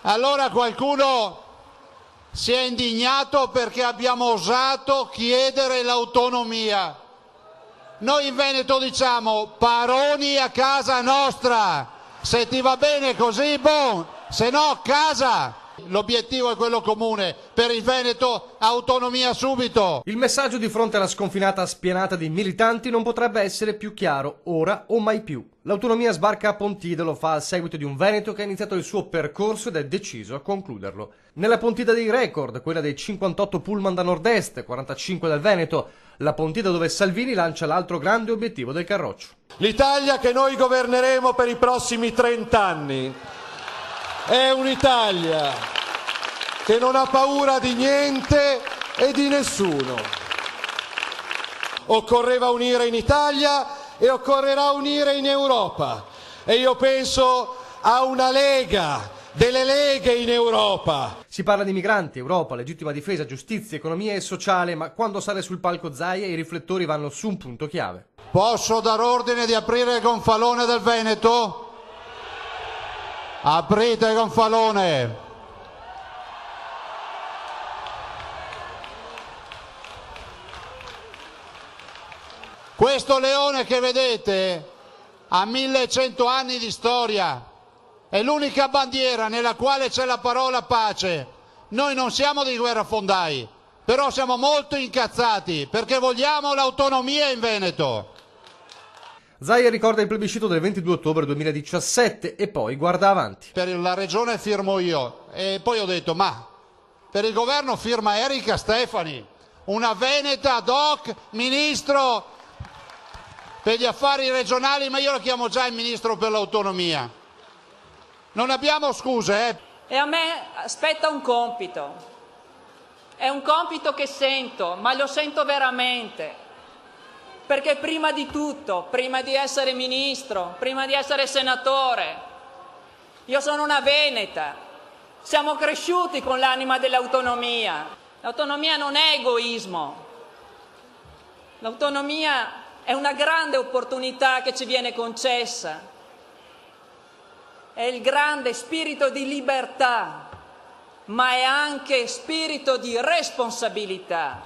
Allora qualcuno si è indignato perché abbiamo osato chiedere l'autonomia. Noi in Veneto diciamo paroni a casa nostra, se ti va bene così, buon, se no casa. L'obiettivo è quello comune, per il Veneto autonomia subito. Il messaggio di fronte alla sconfinata spianata dei militanti non potrebbe essere più chiaro, ora o mai più. L'autonomia sbarca a Pontida, lo fa a seguito di un Veneto che ha iniziato il suo percorso ed è deciso a concluderlo. Nella Pontida dei record, quella dei 58 pullman da nord-est, 45 dal Veneto, la Pontida dove Salvini lancia l'altro grande obiettivo del Carroccio. L'Italia che noi governeremo per i prossimi 30 anni è un'Italia che non ha paura di niente e di nessuno. Occorreva unire in Italia e occorrerà unire in Europa. E io penso a una Lega, delle leghe in Europa. Si parla di migranti, Europa, legittima difesa, giustizia, economia e sociale, ma quando sale sul palco Zaia i riflettori vanno su un punto chiave. Posso dar ordine di aprire il gonfalone del Veneto? Aprite il gonfalone. Questo leone che vedete ha 1100 anni di storia, è l'unica bandiera nella quale c'è la parola pace. Noi non siamo dei guerrafondai, però siamo molto incazzati perché vogliamo l'autonomia in Veneto. Zaia ricorda il plebiscito del 22 ottobre 2017 e poi guarda avanti. Per la regione firmo io e poi ho detto ma per il governo firma Erika Stefani, una veneta ad hoc, ministro per gli affari regionali, ma io lo chiamo già il ministro per l'autonomia. Non abbiamo scuse. E a me aspetta un compito. È un compito che sento, ma lo sento veramente. Perché prima di tutto, prima di essere ministro, prima di essere senatore, io sono una veneta. Siamo cresciuti con l'anima dell'autonomia. L'autonomia non è egoismo. L'autonomia è una grande opportunità che ci viene concessa. È il grande spirito di libertà, ma è anche spirito di responsabilità.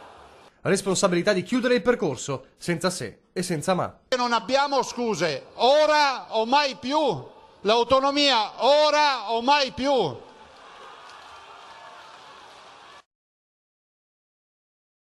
La responsabilità di chiudere il percorso, senza se e senza ma. Non abbiamo scuse, ora o mai più. L'autonomia ora o mai più.